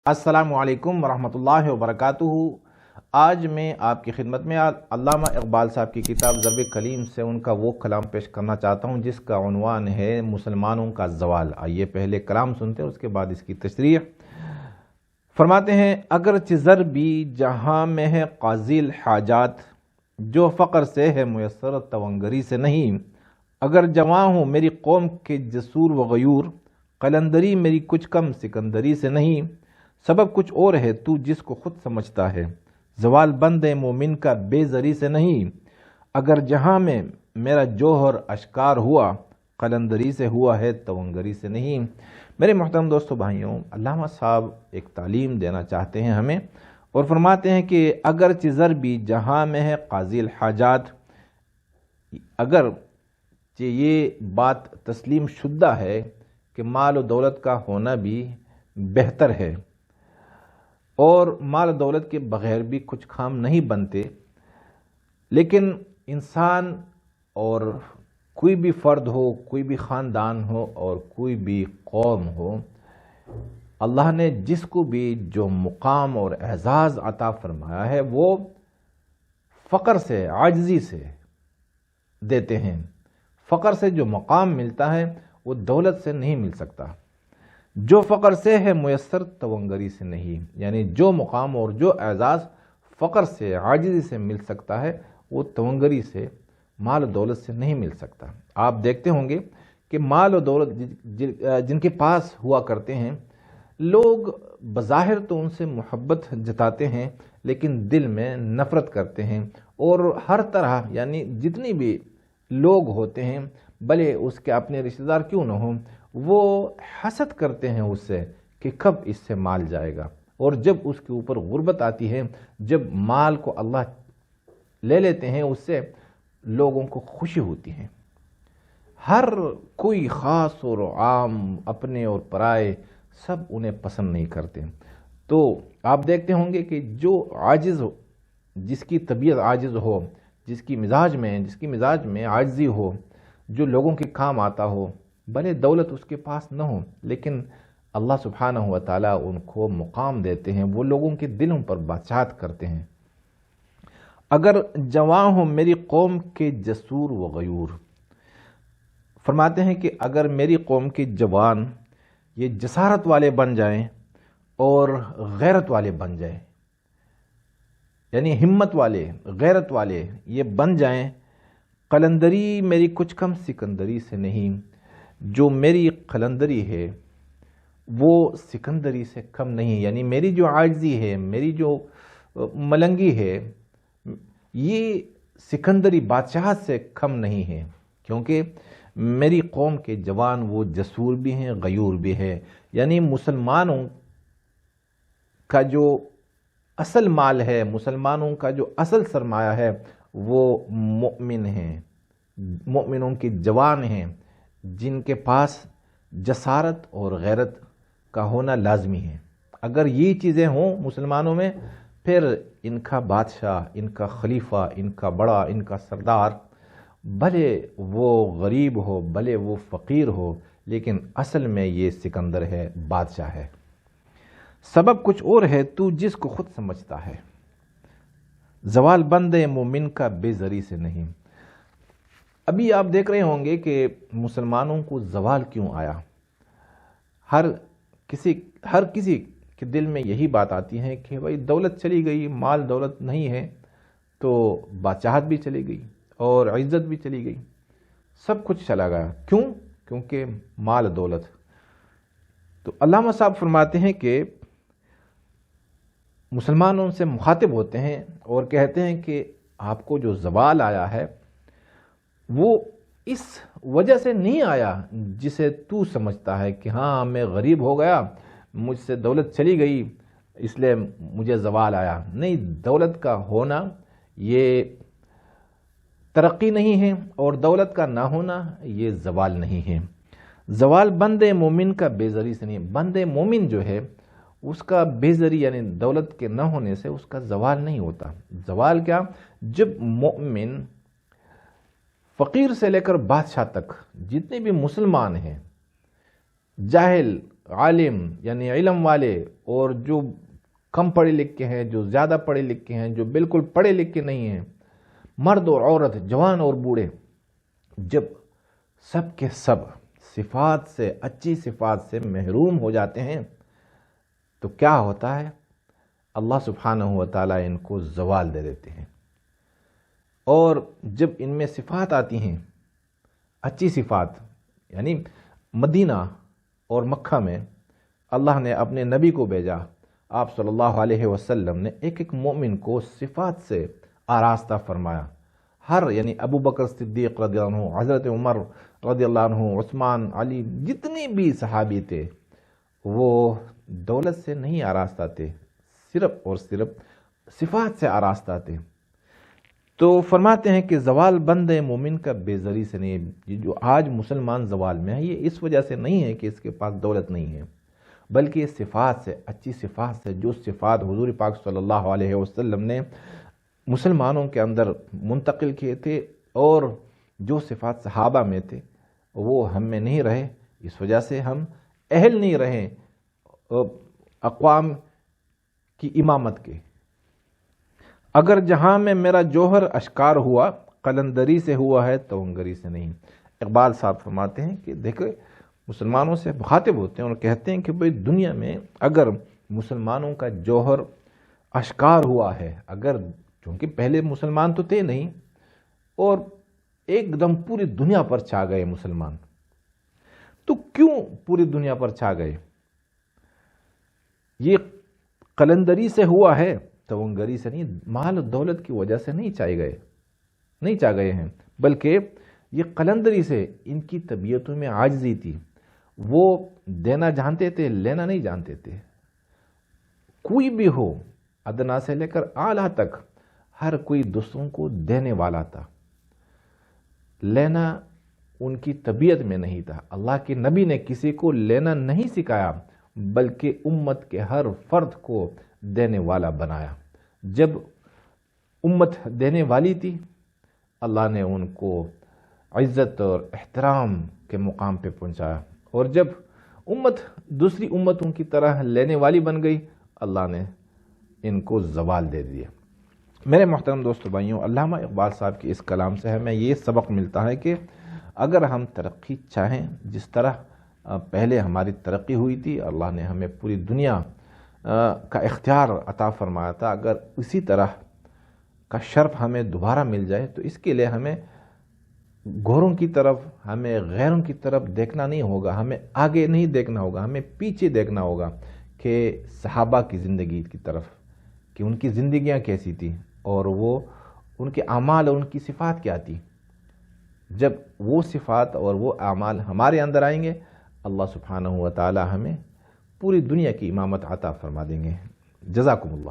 السلام علیکم ورحمۃ اللہ وبرکاتہ۔ آج میں آپ کی خدمت میں علامہ اقبال صاحب کی کتاب ضرب کلیم سے ان کا وہ کلام پیش کرنا چاہتا ہوں جس کا عنوان ہے مسلمانوں کا زوال۔ آئیے پہلے کلام سنتے ہیں، اس کے بعد اس کی تشریح۔ فرماتے ہیں، اگرچہ زر بھی جہاں میں ہے قاضی الحاجات، جو فقر سے ہے میسر توانگری سے نہیں۔ اگر جواں ہوں میری قوم کے جسور و غیور، قلندری میری کچھ کم سکندری سے نہیں۔ سبب کچھ اور ہے تو جس کو خود سمجھتا ہے، زوال بند مومن کا بے زری سے نہیں۔ اگر جہاں میں میرا جوہر اشکار ہوا، قلندری سے ہوا ہے توانگری سے نہیں۔ میرے محترم دوستو بھائیوں، علامہ صاحب ایک تعلیم دینا چاہتے ہیں ہمیں، اور فرماتے ہیں کہ اگرچہ زر بھی جہاں میں ہے قاضی الحاجات، اگرچہ یہ بات تسلیم شدہ ہے کہ مال و دولت کا ہونا بھی بہتر ہے، اور مال و دولت کے بغیر بھی کچھ کام نہیں بنتے، لیکن انسان اور کوئی بھی فرد ہو، کوئی بھی خاندان ہو اور کوئی بھی قوم ہو، اللہ نے جس کو بھی جو مقام اور اعزاز عطا فرمایا ہے وہ فقر سے، عاجزی سے دیتے ہیں۔ فقر سے جو مقام ملتا ہے وہ دولت سے نہیں مل سکتا۔ جو فقر سے ہے میسر توانگری سے نہیں، یعنی جو مقام اور جو اعزاز فقر سے، عاجزی سے مل سکتا ہے وہ توانگری سے، مال و دولت سے نہیں مل سکتا۔ آپ دیکھتے ہوں گے کہ مال و دولت جن کے پاس ہوا کرتے ہیں، لوگ بظاہر تو ان سے محبت جتاتے ہیں لیکن دل میں نفرت کرتے ہیں، اور ہر طرح یعنی جتنی بھی لوگ ہوتے ہیں، بھلے اس کے اپنے رشتہ دار کیوں نہ ہوں، وہ حسد کرتے ہیں اس سے کہ کب اس سے مال جائے گا، اور جب اس کے اوپر غربت آتی ہے، جب مال کو اللہ لے لیتے ہیں اس سے، لوگوں کو خوشی ہوتی ہے۔ ہر کوئی خاص اور عام، اپنے اور پرائے، سب انہیں پسند نہیں کرتے۔ تو آپ دیکھتے ہوں گے کہ جو عاجز ہو، جس کی طبیعت عاجز ہو، جس کی مزاج میں عاجزی ہو، جو لوگوں کے کام آتا ہو، بھلے دولت اس کے پاس نہ ہو لیکن اللہ سبحانہ و تعالیٰ ان کو مقام دیتے ہیں، وہ لوگوں کے دلوں پر بادشاہت کرتے ہیں۔ اگر جواں ہو میری قوم کے جسور و غیور، فرماتے ہیں کہ اگر میری قوم کے جوان یہ جسارت والے بن جائیں اور غیرت والے بن جائیں، یعنی ہمت والے، غیرت والے یہ بن جائیں، قلندری میری کچھ کم سکندری سے نہیں۔ جو میری قلندری ہے وہ سکندری سے کم نہیں، یعنی میری جو عاجزی ہے، میری جو ملنگی ہے، یہ سکندری بادشاہت سے کم نہیں ہے، کیونکہ میری قوم کے جوان وہ جسور بھی ہیں، غیور بھی ہے۔ یعنی مسلمانوں کا جو اصل مال ہے، مسلمانوں کا جو اصل سرمایہ ہے، وہ مؤمن ہیں، مؤمنوں کے جوان ہیں، جن کے پاس جسارت اور غیرت کا ہونا لازمی ہے۔ اگر یہ چیزیں ہوں مسلمانوں میں، پھر ان کا بادشاہ، ان کا خلیفہ، ان کا بڑا، ان کا سردار، بھلے وہ غریب ہو، بھلے وہ فقیر ہو، لیکن اصل میں یہ سکندر ہے، بادشاہ ہے۔ سبب کچھ اور ہے تو جس کو خود سمجھتا ہے، زوال بند مومن کا بے زری سے نہیں۔ ابھی آپ دیکھ رہے ہوں گے کہ مسلمانوں کو زوال کیوں آیا۔ ہر کسی کے دل میں یہی بات آتی ہے کہ بھائی دولت چلی گئی، مال دولت نہیں ہے تو بادشاہت بھی چلی گئی اور عزت بھی چلی گئی، سب کچھ چلا گیا۔ کیوں؟ کیونکہ مال دولت۔ تو علامہ صاحب فرماتے ہیں کہ مسلمانوں سے مخاطب ہوتے ہیں اور کہتے ہیں کہ آپ کو جو زوال آیا ہے وہ اس وجہ سے نہیں آیا جسے تو سمجھتا ہے کہ ہاں میں غریب ہو گیا، مجھ سے دولت چلی گئی اس لیے مجھے زوال آیا۔ نہیں، دولت کا ہونا یہ ترقی نہیں ہے، اور دولت کا نہ ہونا یہ زوال نہیں ہے۔ زوال بند مومن کا بے زری سے نہیں۔ بند مومن جو ہے اس کا بے زری یعنی دولت کے نہ ہونے سے اس کا زوال نہیں ہوتا۔ زوال کیا؟ جب مومن فقیر سے لے کر بادشاہ تک جتنے بھی مسلمان ہیں، جاہل، عالم یعنی علم والے اور جو کم پڑھے لکھے ہیں، جو زیادہ پڑھے لکھے ہیں، جو بالکل پڑھے لکھے نہیں ہیں، مرد اور عورت، جوان اور بوڑھے، جب سب کے سب صفات سے، اچھی صفات سے محروم ہو جاتے ہیں تو کیا ہوتا ہے؟ اللہ سبحانہ و تعالیٰ ان کو زوال دے دیتے ہیں۔ اور جب ان میں صفات آتی ہیں، اچھی صفات، یعنی مدینہ اور مکہ میں اللہ نے اپنے نبی کو بھیجا، آپ صلی اللہ علیہ وسلم نے ایک ایک مومن کو صفات سے آراستہ فرمایا۔ یعنی ابو بکر صدیق رضی اللہ عنہ، حضرت عمر رضی اللہ عنہ، عثمان، علی، جتنے بھی صحابی تھے وہ دولت سے نہیں آراستہ تھے، صرف اور صرف صفات سے آراستہ تھے۔ تو فرماتے ہیں کہ زوال بند مومن کا بے زری سے نہیں ہے۔ جو آج مسلمان زوال میں ہے، یہ اس وجہ سے نہیں ہے کہ اس کے پاس دولت نہیں ہے، بلکہ صفات سے، اچھی صفات سے، جو صفات حضور پاک صلی اللہ علیہ وسلم نے مسلمانوں کے اندر منتقل کیے تھے اور جو صفات صحابہ میں تھے وہ ہم میں نہیں رہے، اس وجہ سے ہم اہل نہیں رہے اقوام کی امامت کے۔ اگر جہاں میں میرا جوہر اشکار ہوا، قلندری سے ہوا ہے توانگری سے نہیں۔ اقبال صاحب فرماتے ہیں کہ دیکھیں، مسلمانوں سے مخاطب ہوتے ہیں اور کہتے ہیں کہ بھئی دنیا میں اگر مسلمانوں کا جوہر اشکار ہوا ہے، اگر چونکہ پہلے مسلمان تو تھے نہیں اور ایک دم پوری دنیا پر چھا گئے مسلمان، تو کیوں پوری دنیا پر چھا گئے؟ یہ قلندری سے ہوا ہے، توانگری سے نہیں، مال و دولت کی وجہ سے نہیں چاہ گئے ہیں، بلکہ یہ قلندری سے، ان کی طبیعتوں میں عاجزی تھی، وہ دینا جانتے تھے، لینا نہیں جانتے تھے۔ کوئی بھی ہو، ادنا سے لے کر اعلیٰ تک، ہر کوئی دوسروں کو دینے والا تھا، لینا ان کی طبیعت میں نہیں تھا۔ اللہ کے نبی نے کسی کو لینا نہیں سکھایا، بلکہ امت کے ہر فرد کو دینے والا بنایا۔ جب امت دینے والی تھی، اللہ نے ان کو عزت اور احترام کے مقام پہ پہنچایا، اور جب امت دوسری امتوں کی طرح لینے والی بن گئی، اللہ نے ان کو زوال دے دیا۔ میرے محترم دوستو بھائیوں، علامہ اقبال صاحب کے اس کلام سے ہمیں یہ سبق ملتا ہے کہ اگر ہم ترقی چاہیں، جس طرح پہلے ہماری ترقی ہوئی تھی، اللہ نے ہمیں پوری دنیا کا اختیار عطا فرمایا تھا، اگر اسی طرح کا شرف ہمیں دوبارہ مل جائے تو اس کے لیے ہمیں گوروں کی طرف، ہمیں غیروں کی طرف دیکھنا نہیں ہوگا، ہمیں آگے نہیں دیکھنا ہوگا، ہمیں پیچھے دیکھنا ہوگا کہ صحابہ کی زندگی کی طرف، کہ ان کی زندگیاں کیسی تھی اور وہ ان کے اعمال اور ان کی صفات کیا تھی۔ جب وہ صفات اور وہ اعمال ہمارے اندر آئیں گے، اللہ سبحانہ و تعالی ہمیں پوری دنیا کی امامت عطا فرما دیں گے۔ جزاکم اللہ۔